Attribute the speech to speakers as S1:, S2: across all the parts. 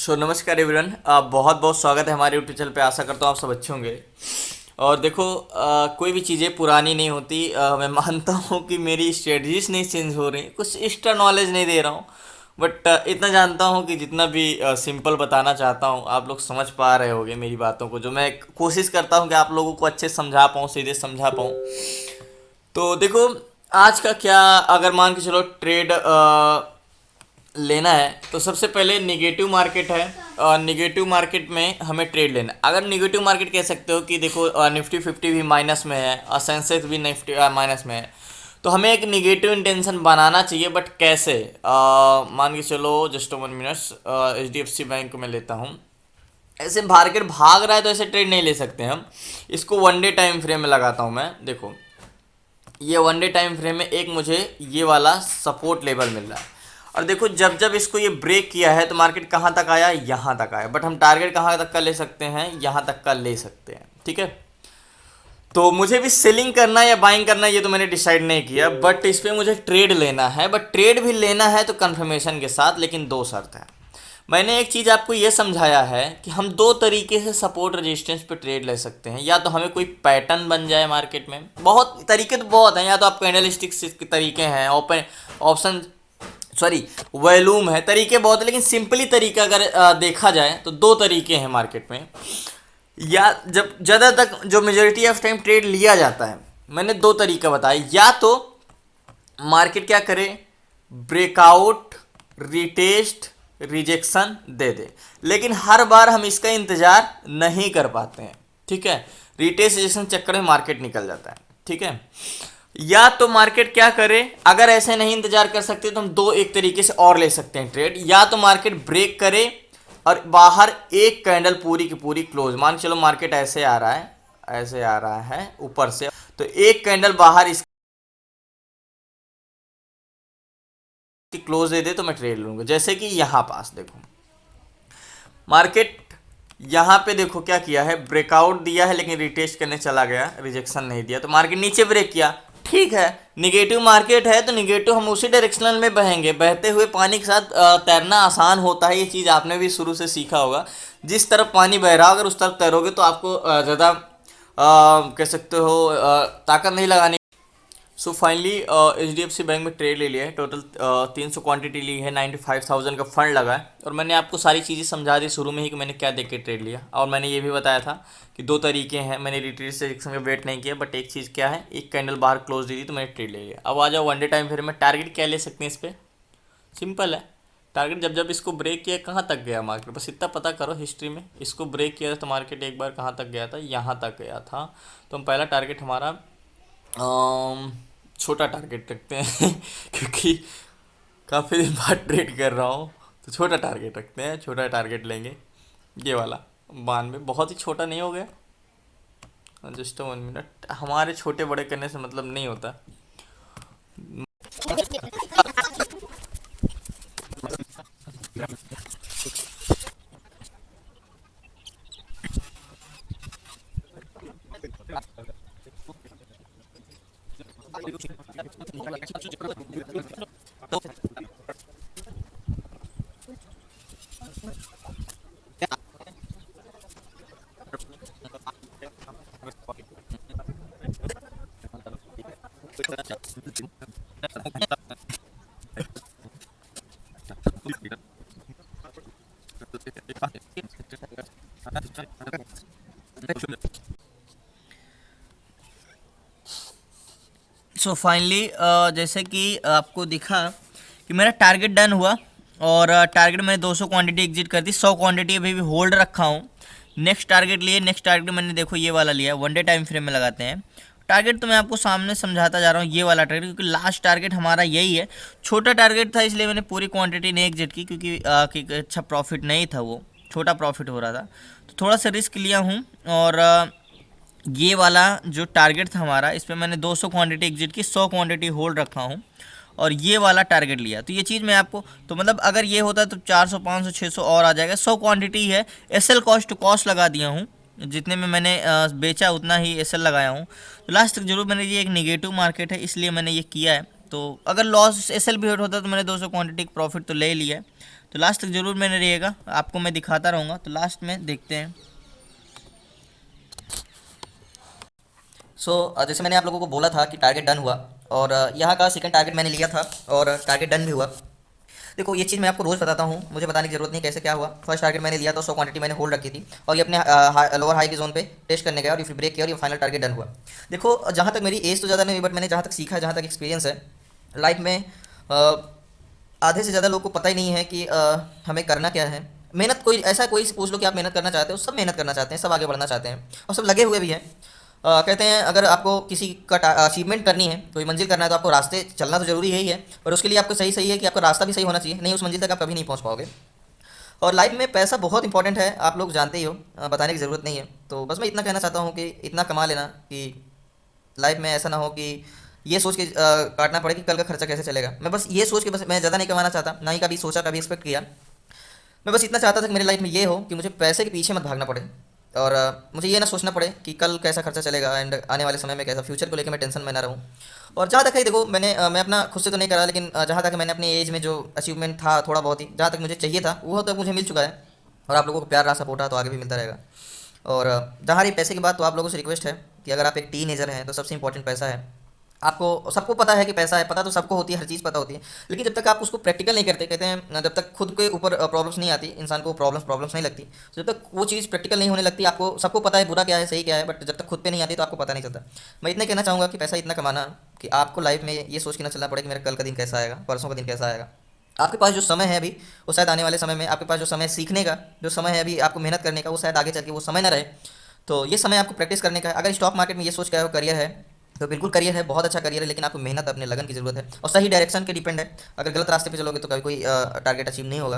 S1: नमस्कार एवरीवन। बहुत बहुत स्वागत है हमारे यूट्यूब चैनल पे। आशा करता हूँ आप सब अच्छे होंगे। और देखो, कोई भी चीज़ें पुरानी नहीं होती। मैं मानता हूँ कि मेरी स्ट्रेटजीज नहीं चेंज हो रही, कुछ एक्स्ट्रा नॉलेज नहीं दे रहा हूँ। बट इतना जानता हूँ कि जितना भी सिंपल बताना चाहता हूँ आप लोग समझ पा रहे होगे मेरी बातों को, जो मैं कोशिश करता हूँ कि आप लोगों को अच्छे से समझा पाऊँ, सीधे समझा पाऊँ। तो देखो, आज का क्या, अगर मान के चलो ट्रेड लेना है तो सबसे पहले निगेटिव मार्केट है और निगेटिव मार्केट में हमें ट्रेड लेना है। अगर निगेटिव मार्केट कह सकते हो कि देखो निफ्टी 50 भी माइनस में है और सेंसेक्स भी निफ्टी माइनस में है, तो हमें एक निगेटिव इंटेंशन बनाना चाहिए। बट कैसे? मान के चलो, जस्ट 1 मिनट्स, HDFC बैंक में लेता हूँ। ऐसे मार्केट भाग रहा है तो ऐसे ट्रेड नहीं ले सकते हम। इसको वन डे टाइम फ्रेम में लगाता हूँ मैं। देखो, ये वन डे टाइम फ्रेम में एक मुझे ये वाला सपोर्ट लेवल मिल रहा है। और देखो, जब जब इसको ये ब्रेक किया है तो मार्केट कहाँ तक आया, यहाँ तक आया। बट हम टारगेट कहाँ तक का ले सकते हैं, यहाँ तक का ले सकते हैं। ठीक है, तो मुझे भी सेलिंग करना है या बाइंग करना है ये तो मैंने डिसाइड नहीं किया, बट इस पर मुझे ट्रेड लेना है। बट ट्रेड भी लेना है तो कंफर्मेशन के साथ, लेकिन दो शर्त है। मैंने एक चीज़ आपको ये समझाया है कि हम दो तरीके से सपोर्ट रेजिस्टेंस पे ट्रेड ले सकते हैं। या तो हमें कोई पैटर्न बन जाए मार्केट में, बहुत तरीके तो बहुत हैं। या तो आप कैंडल स्टिक्स के तरीके हैं, ओपन ऑप्शन, सॉरी, वॉल्यूम है, तरीके बहुत है। लेकिन सिंपली तरीका अगर देखा जाए तो दो तरीके हैं मार्केट में। या जब ज़्यादा तक जो मेजोरिटी ऑफ टाइम ट्रेड लिया जाता है, मैंने दो तरीका बताया। या तो मार्केट क्या करे, ब्रेकआउट, रिटेस्ट, रिजेक्शन दे दे, लेकिन हर बार हम इसका इंतज़ार नहीं कर पाते हैं। ठीक है, रिटेस्ट रिजेक्शन चक्कर में मार्केट निकल जाता है। ठीक है, या तो मार्केट क्या करे, अगर ऐसे नहीं इंतजार कर सकते तो हम दो एक तरीके से और ले सकते हैं ट्रेड। या तो मार्केट ब्रेक करे और बाहर एक कैंडल पूरी की पूरी क्लोज, मान के चलो मार्केट ऐसे आ रहा है, ऐसे आ रहा है ऊपर से, तो एक कैंडल बाहर इसकी क्लोज दे दे तो मैं ट्रेड लूंगा। जैसे कि यहाँ पास देखो, मार्केट यहाँ पे देखो क्या किया है, ब्रेकआउट दिया है लेकिन रिटेस्ट करने चला गया, रिजेक्शन नहीं दिया, तो मार्केट नीचे ब्रेक किया। ठीक है, निगेटिव मार्केट है तो निगेटिव हम उसी डायरेक्शनल में बहेंगे। बहते हुए पानी के साथ तैरना आसान होता है, ये चीज़ आपने भी शुरू से सीखा होगा। जिस तरफ पानी बह रहा हो अगर उस तरफ तैरोगे तो आपको ज़्यादा कह सकते हो ताकत नहीं लगानी। सो फाइनली HDFC बैंक में ट्रेड ले लिया है। टोटल 300 क्वांटिटी ली है, 95,000 का फंड लगा है। और मैंने आपको सारी चीज़ें समझा दी शुरू में ही कि मैंने क्या देख के ट्रेड लिया। और मैंने ये भी बताया था कि दो तरीके हैं। मैंने रिट्रीट से का वेट नहीं किया, बट एक चीज़ क्या है, एक कैंडल बाहर क्लोज दी थी तो मैंने ट्रेड ले लिया। अब आ जाओ वन डे टाइम फ्रेम में, टारगेट क्या ले सकते हैं इस पर? सिंपल है, टारगेट जब जब इसको ब्रेक किया कहाँ तक गया मार्केट, बस इतना पता करो। हिस्ट्री में इसको ब्रेक किया था तो मार्केट एक बार कहाँ तक गया था, यहाँ तक गया था। तो हम पहला टारगेट हमारा छोटा टारगेट रखते हैं क्योंकि काफ़ी दिन बाद ट्रेड कर रहा हूँ, तो छोटा टारगेट रखते हैं। छोटा टारगेट लेंगे ये वाला, 92। बहुत ही छोटा नहीं हो गया? जस्ट 1 मिनट, हमारे छोटे बड़े करने से मतलब नहीं होता। सो फाइनली जैसे कि आपको दिखा कि मेरा टारगेट डन हुआ। और टारगेट मैंने 200 क्वांटिटी एग्जिट कर दी, 100 क्वांटिटी अभी भी होल्ड रखा हूँ। नेक्स्ट टारगेट लिए, नेक्स्ट टारगेट मैंने देखो ये वाला लिया, वन डे टाइम फ्रेम में लगाते हैं टारगेट। तो मैं आपको सामने समझाता जा रहा हूँ ये वाला टारगेट, क्योंकि लास्ट टारगेट हमारा यही है। छोटा टारगेट था इसलिए मैंने पूरी क्वांटिटी नहीं एग्जिट की, क्योंकि अच्छा प्रॉफिट नहीं था, वो छोटा प्रॉफिट हो रहा था, तो थोड़ा सा रिस्क लिया हूँ। और ये वाला जो टारगेट था हमारा, इस पर मैंने 200 क्वांटिटी एग्जिट की, 100 क्वांटिटी होल्ड रखा हूँ और ये वाला टारगेट लिया। तो ये चीज़ मैं आपको, तो मतलब अगर ये होता तो 400 500 600 और आ जाएगा। 100 क्वांटिटी है, एसएल कॉस्ट टू कॉस्ट लगा दिया हूँ, जितने में मैंने बेचा उतना ही एसएल लगाया हूँ। तो लास्ट तक जरूर मैंने, ये एक निगेटिव मार्केट है इसलिए मैंने ये किया है। तो अगर लॉस एसएल भी होता तो मैंने 200 क्वांटिटी प्रॉफिट तो ले लिया है। तो लास्ट तक जरूर मैंने रहिएगा, आपको मैं दिखाता रहूँगा। तो लास्ट में देखते हैं। जैसे मैंने आप लोगों को बोला था कि टारगेट डन हुआ, और यहाँ का सेकंड टारगेट मैंने लिया था और टारगेट डन भी हुआ। देखो ये चीज़ मैं आपको रोज़ बताता हूँ, मुझे बताने की जरूरत नहीं कैसे क्या हुआ। फर्स्ट टारगेट मैंने लिया था, 100 क्वांटिटी मैंने होल्ड रखी थी, और ये अपने लोअर हाई के जोन पे टेस्ट करने गया और ये फिर ब्रेक किया और ये फाइनल टारगेट डन हुआ। देखो जहाँ तक मेरी एज तो ज़्यादा नहीं हुई, बट मैंने जहाँ तक सीखा है, जहाँ तक एक्सपीरियंस है लाइफ में, आधे से ज़्यादा लोगों को पता ही नहीं है कि हमें करना क्या है। मेहनत कोई ऐसा कोई पूछ लो कि आप मेहनत करना चाहते हो, सब मेहनत करना चाहते हैं, सब आगे बढ़ना चाहते हैं और सब लगे हुए भी हैं। कहते हैं अगर आपको किसी का अचीवमेंट करनी है, कोई मंजिल करना है, तो आपको रास्ते चलना तो जरूरी है ही है, और उसके लिए आपको सही सही है कि आपका रास्ता भी सही होना चाहिए, नहीं उस मंजिल तक आप कभी नहीं पहुंच पाओगे। और लाइफ में पैसा बहुत इंपॉर्टेंट है, आप लोग जानते ही हो, बताने की ज़रूरत नहीं है। तो बस मैं इतना कहना चाहता हूँ कि इतना कमा लेना कि लाइफ में ऐसा ना हो कि ये सोच के काटना पड़े कि कल का खर्चा कैसे चलेगा। मैं बस ये सोच के, बस मैं ज़्यादा नहीं कमाना चाहता, ना ही कभी सोचा, कभी एक्सपेक्ट किया। मैं बस इतना चाहता था कि मेरी लाइफ में ये हो कि मुझे पैसे के पीछे मत भागना पड़े, और मुझे ये ना सोचना पड़े कि कल कैसा खर्चा चलेगा एंड आने वाले समय में कैसा, फ्यूचर को लेकर मैं टेंशन में ना रहूँ। और जहाँ तक है देखो, मैं अपना खुद से तो नहीं करा, लेकिन जहाँ तक मैंने अपनी एज में जो अचीवमेंट था थोड़ा बहुत ही, जहाँ तक मुझे चाहिए था वो तक मुझे मिल चुका है, और आप लोगों को प्यार रहा, सपोर्ट रहा, तो आगे भी मिलता रहेगा। और जहाँ रही पैसे की बात, तो आप लोगों से रिक्वेस्ट है कि अगर आप एक टीनेजर हैं तो सबसे इंपॉर्टेंट पैसा है। आपको सबको पता है कि पैसा है, पता तो सबको होती है, हर चीज़ पता होती है, लेकिन जब तक आप उसको प्रैक्टिकल नहीं करते, कहते हैं जब तक खुद के ऊपर प्रॉब्लम्स नहीं आती, इंसान को प्रॉब्लम्स नहीं लगती, तो जब तक वो चीज़ प्रैक्टिकल नहीं होने लगती, आपको सबको पता है बुरा क्या है, सही क्या है, बट जब तक खुद पे नहीं आती तो आपको पता नहीं चलता। मैं इतना कहना चाहूँगा कि पैसा इतना कमाना कि आपको लाइफ में ये सोच के ना चलना पड़े कि मेरा कल का दिन कैसा आएगा, परसों का दिन कैसा आएगा। आपके पास जो समय है अभी, वो शायद आने वाले समय में, आपके पास जो समय सीखने का जो समय है अभी, आपको मेहनत करने का, वो शायद आगे चल के वो समय ना रहे। तो ये समय आपको प्रैक्टिस करने का है। अगर स्टॉक मार्केट में ये सोच के आए हो करियर है, तो बिल्कुल करियर है, बहुत अच्छा करियर है, लेकिन आपको मेहनत, अपने लगन की ज़रूरत है, और सही डायरेक्शन के डिपेंड है। अगर गलत रास्ते पे चलोगे तो कभी कोई टारगेट अचीव नहीं होगा।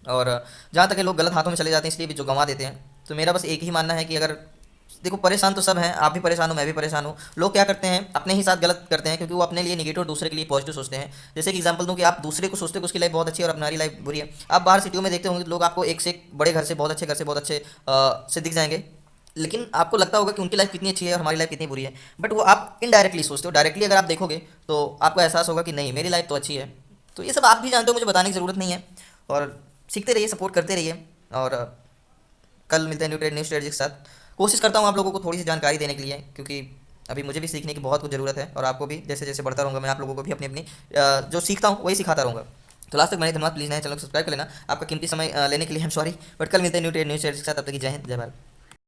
S1: और जहाँ तक है, लोग गलत हाथों में चले जाते हैं, इसलिए भी जो गंवा देते हैं। तो मेरा बस एक ही मानना है कि अगर देखो, परेशान तो सब हैं, आप भी परेशान हो, मैं भी परेशान हूँ। लोग क्या करते हैं, अपने ही साथ गलत करते हैं, क्योंकि वो अपने लिए निगेटिव और दूसरे के लिए पॉजिटिव सोचते हैं। जैसे कि एग्जांपल दूं कि आप दूसरे को सोचते हो कि उसकी लाइफ बहुत अच्छी है और अपनी लाइफ बुरी है। आप बाहर सिटियों में देखते होंगे लोग आपको एक से एक बड़े घर से, बहुत अच्छे घर से, बहुत अच्छे से दिख जाएंगे, लेकिन आपको लगता होगा कि उनकी लाइफ कितनी अच्छी है और हमारी लाइफ कितनी बुरी है। बट वो आप इनडायरेक्टली सोचते हो, डायरेक्टली अगर आप देखोगे तो आपको एहसास होगा कि नहीं, मेरी लाइफ तो अच्छी है। तो ये सब आप भी जानते हो, मुझे बताने की ज़रूरत नहीं है। और सीखते रहिए, सपोर्ट करते रहिए, और कल मिलते हैं न्यू स्ट्रेटजी के साथ। कोशिश करता हूँ आप लोगों को थोड़ी सी जानकारी देने के लिए, क्योंकि अभी मुझे भी सीखने की बहुत कुछ ज़रूरत है, और आपको भी जैसे जैसे बढ़ता रहूँगा, मैं आप लोगों को भी अपनी अपनी जो सीखता हूँ वही सिखाता रहूँगा। तो लास्ट तक मैंने धन्यवाद, प्लीज़ नए चैनल को सब्सक्राइब कर लेना। आपका कीमती समय लेने के लिए हम सॉरी, बट कल मिलते हैं न्यू स्ट्रेटजी के साथ। तब तक की जय हिंद, जय भारत।